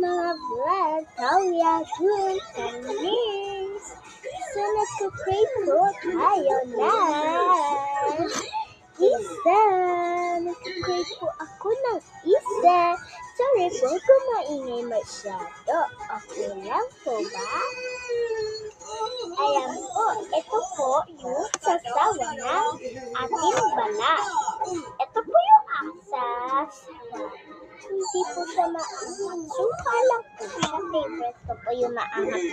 mga vlog, kawya, good, kanis. So, nagka-pray po tayo na isa. Nagka-pray po ako ng isa. Sorry po kung maingay masyado. Okay lang po ba? Ayan po, ito po yung sasawa ng ating balat. Ito po yung asas. Hindi po siya maangat. Suka lang po siya. Favorite ko po yung maangat.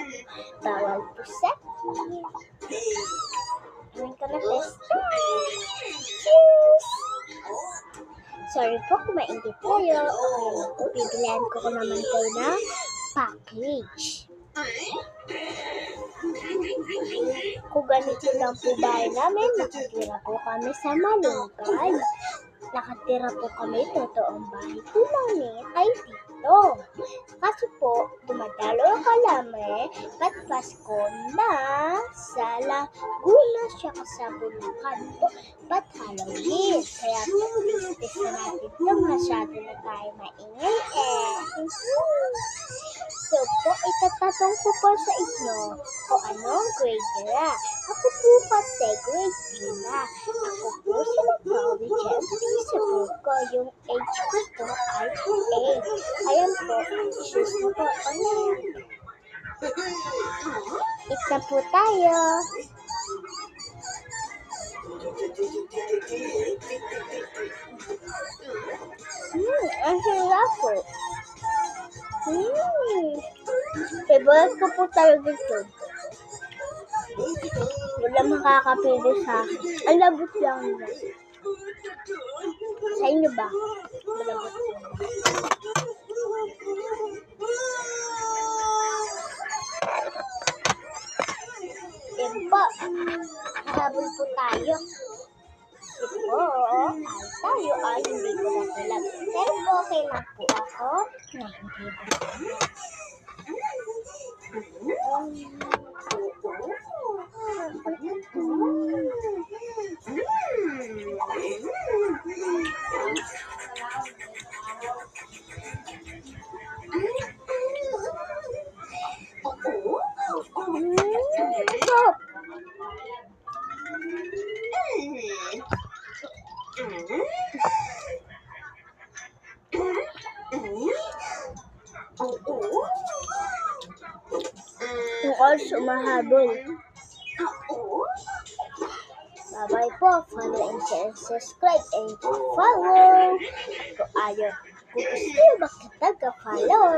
Bawal po sa akin. Gawin ko na testa. Cheers! Sorry po kung mainggit kayo. Okay lang po. Bibilihan ko naman kayo ng package. Kung ganito lang po bahay namin, nakatira po kami sa malunggay. Nakatira po kami, totoong bahay po namin ay dito. Kasi po, dumadalo kami at Pasko na sa Laguna siya sa Bulacan po. But Halloween, kaya po, testa natin ito, masyado na tayo maingay So po, itatatong ko po sa inyo kung anong grade nila. Ako po kasi grade 3 na. Ako po sila Chloe Jeffrey. Sa ko, yung age ko po ay 8. Ayan po, choose mo po ulit. Isa po tayo. Ang hirap po. Favorite ko po talaga ito. Wala makakapili sa akin. Ang labot lang niya. Sa inyo ba? Malabot lang. Yan po. Habol po tayo. Ito tayo ay hindi ko natulad. Pero okay lang po ako na hindi ko natulad. Yung also mahabol. Bye-bye po. Follow and share, subscribe and follow. Kung ayaw, kung gusto nyo makatag-follow.